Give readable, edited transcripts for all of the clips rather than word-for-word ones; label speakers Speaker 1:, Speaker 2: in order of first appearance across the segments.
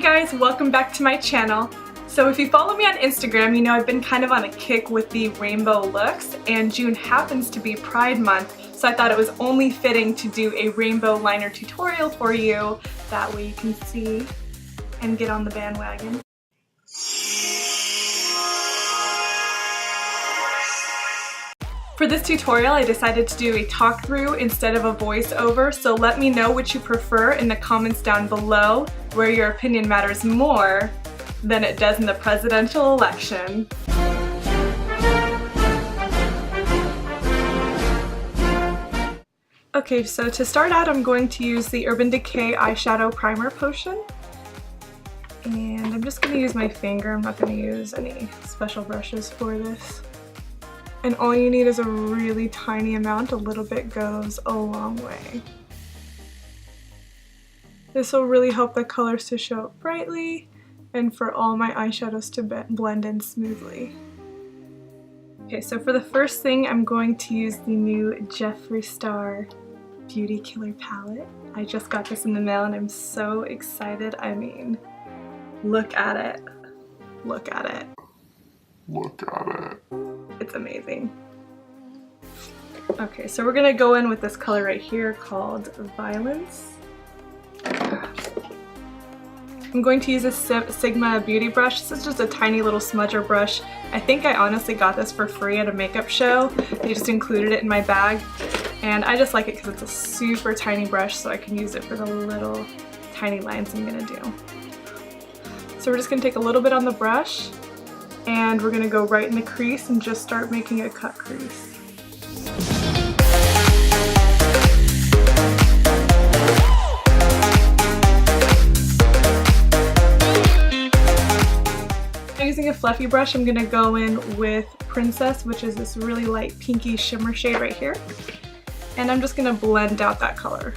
Speaker 1: guys, welcome back to my channel. So if you follow me on Instagram, you know I've been kind of on a kick with the rainbow looks, and June happens to be Pride Month, so I thought it was only fitting to do a rainbow liner tutorial for you. That way you can see and get on the bandwagon. For this tutorial, I decided to do a talk through instead of a voiceover, so let me know what you prefer in the comments down below, where your opinion matters more than it does in the presidential election. Okay, so to start out, I'm going to use the Urban Decay eyeshadow primer potion. And I'm just going to use my finger. I'm not going to use any special brushes for this. And all you need is a really tiny amount. A little bit goes a long way. This will really help the colors to show up brightly and for all my eyeshadows to blend in smoothly. Okay, so for the first thing, I'm going to use the new Jeffree Star Beauty Killer palette. I just got this in the mail and I'm so excited. I mean, look at it. Look at it.
Speaker 2: Look at it.
Speaker 1: It's amazing. Okay, so we're gonna go in with this color right here called Violence. I'm going to use a Sigma beauty brush. This is just a tiny little smudger brush. I think I honestly got this for free at a makeup show. They just included it in my bag. And I just like it because it's a super tiny brush, so I can use it for the little tiny lines I'm gonna do. So we're just gonna take a little bit on the brush, and we're gonna go right in the crease and just start making a cut crease. Using a fluffy brush, I'm gonna go in with Princess, which is this really light pinky shimmer shade right here. And I'm just gonna blend out that color.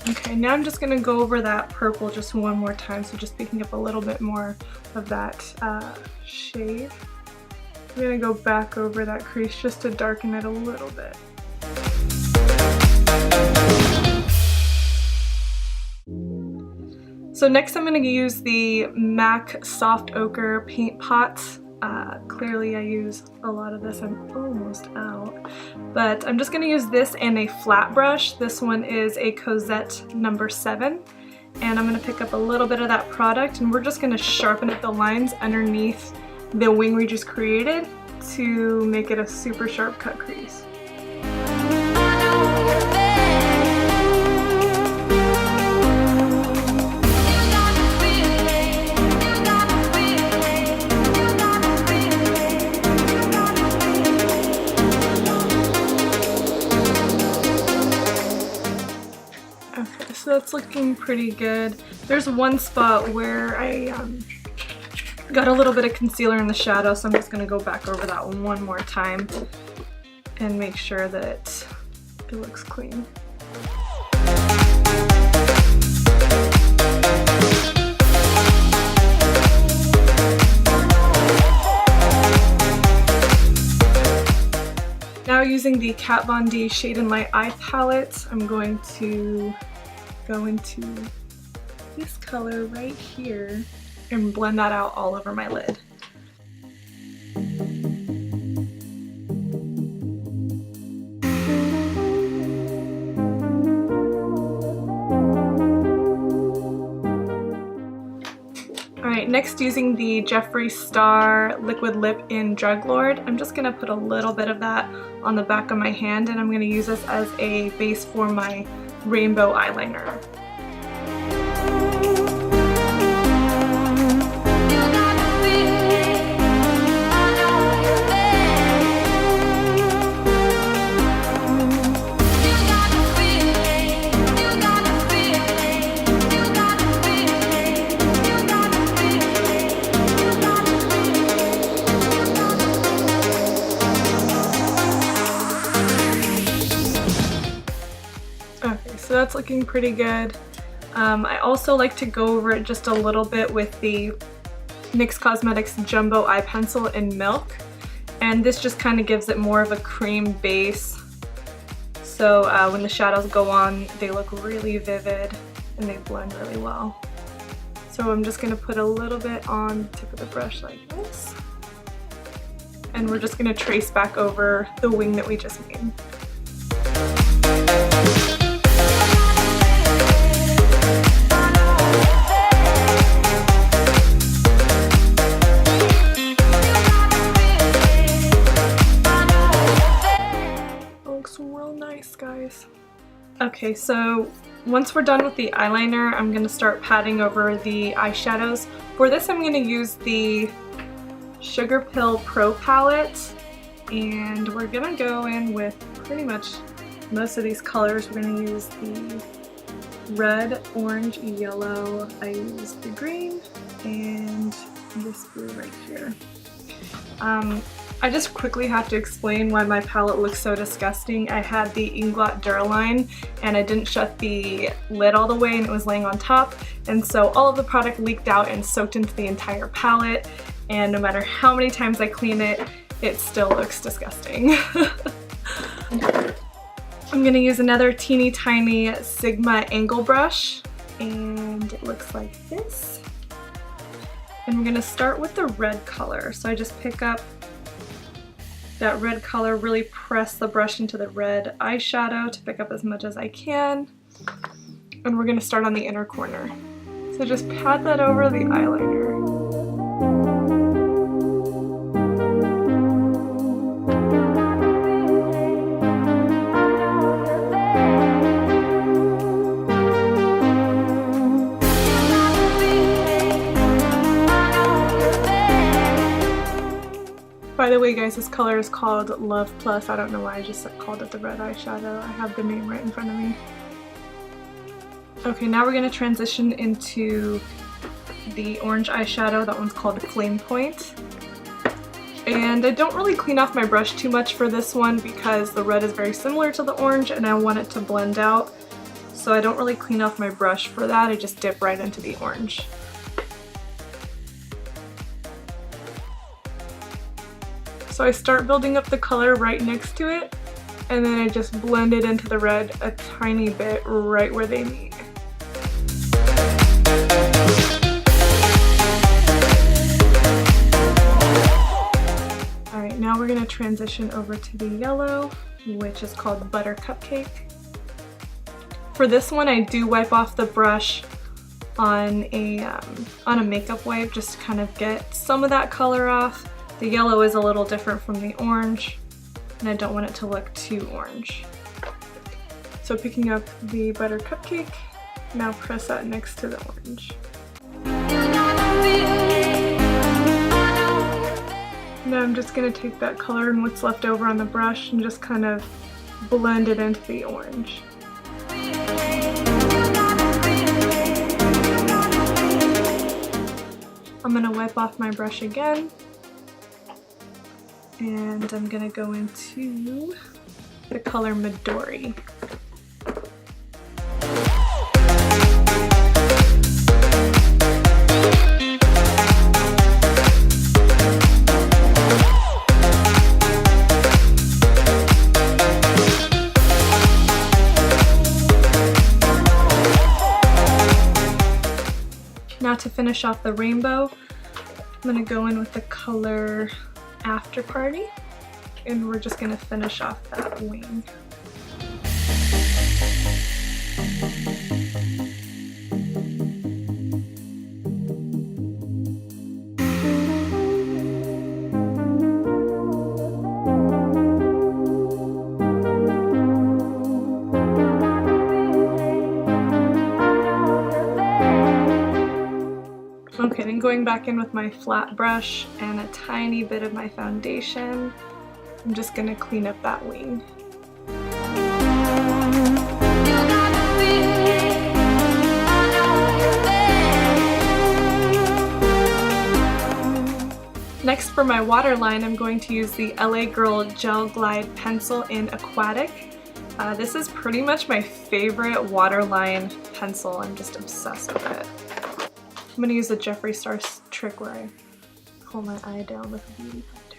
Speaker 1: Okay, now I'm just gonna go over that purple just one more time, so just picking up a little bit more of that shade. I'm gonna go back over that crease just to darken it a little bit. So next I'm gonna use the MAC Soft Ochre Paint Pot. Clearly I use a lot of this, I'm almost out. But I'm just gonna use this and a flat brush. This one is a Cosette number 7. And I'm gonna pick up a little bit of that product, and we're just gonna sharpen up the lines underneath the wing we just created to make it a super sharp cut crease. Okay, so that's looking pretty good. There's one spot where I got a little bit of concealer in the shadow, so I'm just going to go back over that one more time and make sure that it looks clean. Now using the Kat Von D Shade and Light Eye Palette, I'm going to go into this color right here and blend that out all over my lid. Alright, next using the Jeffree Star Liquid Lip in Drug Lord, I'm just going to put a little bit of that on the back of my hand, and I'm going to use this as a base for my rainbow eyeliner. So that's looking pretty good. I also like to go over it just a little bit with the NYX Cosmetics Jumbo Eye Pencil in Milk. And this just kind of gives it more of a cream base. So when the shadows go on, they look really vivid and they blend really well. So I'm just going to put a little bit on the tip of the brush like this. And we're just going to trace back over the wing that we just made. Looks real nice, guys. Okay, so once we're done with the eyeliner, I'm going to start patting over the eyeshadows. For this, I'm going to use the Sugar Pill Pro palette, and we're gonna go in with pretty much most of these colors. We're gonna use the red, orange, yellow. I used the green and this blue right here. I just quickly have to explain why my palette looks so disgusting. I had the Inglot Duraline and I didn't shut the lid all the way and it was laying on top, and so all of the product leaked out and soaked into the entire palette. And no matter how many times I clean it, it still looks disgusting. I'm gonna use another teeny tiny Sigma angle brush, and it looks like this. And we're gonna start with the red color. So I just pick up that red color, really press the brush into the red eyeshadow to pick up as much as I can. And we're gonna start on the inner corner. So just pat that over the eyeliner. By the way, guys, this color is called Love Plus. I don't know why I just called it the red eyeshadow. I have the name right in front of me. Okay, now we're going to transition into the orange eyeshadow. That one's called Flame Point. And I don't really clean off my brush too much for this one because the red is very similar to the orange and I want it to blend out. So I don't really clean off my brush for that. I just dip right into the orange. So I start building up the color right next to it, and then I just blend it into the red a tiny bit right where they meet. Alright, now we're going to transition over to the yellow, which is called Butter Cupcake. For this one, I do wipe off the brush on a makeup wipe just to kind of get some of that color off. The yellow is a little different from the orange, and I don't want it to look too orange. So picking up the Butter Cupcake, now press that next to the orange. Now I'm just going to take that color and what's left over on the brush and just kind of blend it into the orange. I'm going to wipe off my brush again. And I'm gonna go into the color Midori. Now to finish off the rainbow, I'm gonna go in with the color After Party, and we're just going to finish off that wing. Okay, then going back in with my flat brush and a tiny bit of my foundation, I'm just going to clean up that wing. Next, for my waterline, I'm going to use the LA Girl Gel Glide Pencil in Aquatic. This is pretty much my favorite waterline pencil. I'm just obsessed with it. I'm going to use the Jeffree Star trick where I pull my eye down with a beauty finder.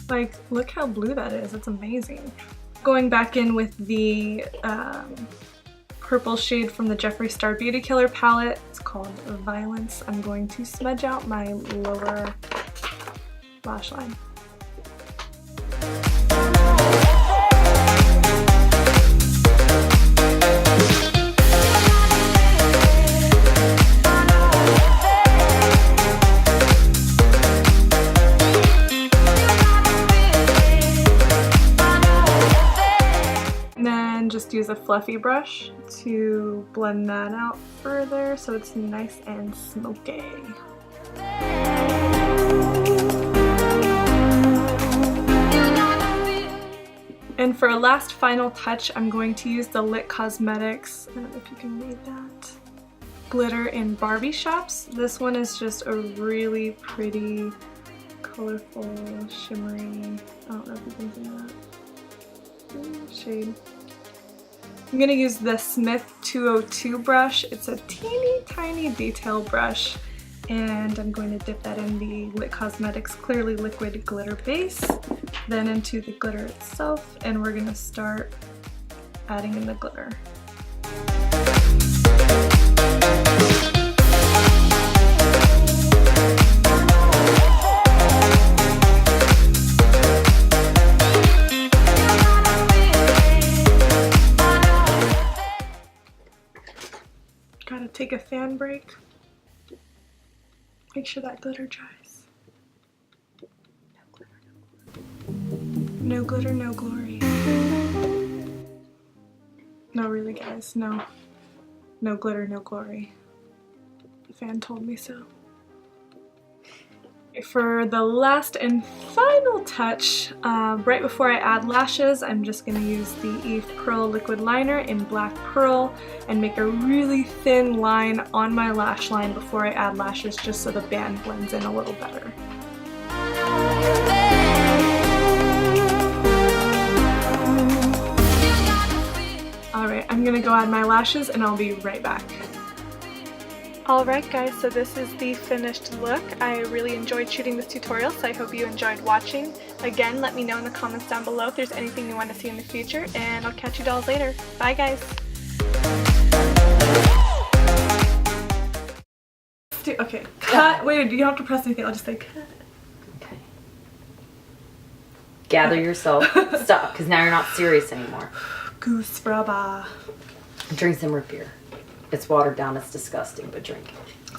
Speaker 1: Like, look how blue that is. It's amazing. Going back in with the purple shade from the Jeffree Star Beauty Killer palette. It's called Violence. I'm going to smudge out my lower lash line. Just use a fluffy brush to blend that out further so it's nice and smoky. And for a last final touch, I'm going to use the Lit Cosmetics, I don't know if you can read that, glitter in Barbie Shops. This one is just a really pretty, colorful, shimmery, I don't know if you can see that, shade. I'm going to use the Smith 202 brush. It's a teeny tiny detail brush, and I'm going to dip that in the Lit Cosmetics Clearly Liquid Glitter Base, then into the glitter itself, and we're going to start adding in the glitter. Gotta take a fan break. Make sure that glitter dries. No glitter, no glory. No, really guys, no. No glitter, no glory. The fan told me so. For the last and final touch, right before I add lashes, I'm just going to use the Eve Pearl Liquid Liner in Black Pearl and make a really thin line on my lash line before I add lashes, just so the band blends in a little better. Alright, I'm going to go add my lashes and I'll be right back. Alright guys, so this is the finished look. I really enjoyed shooting this tutorial, so I hope you enjoyed watching. Again, let me know in the comments down below if there's anything you want to see in the future, and I'll catch you dolls later. Bye guys! Okay, cut! Wait, you don't have to press anything, I'll just say cut.
Speaker 3: Okay. Gather yourself. Stop, because now you're not serious anymore.
Speaker 1: Goose braba.
Speaker 3: Drink some root beer. It's watered down, it's disgusting, but drink it.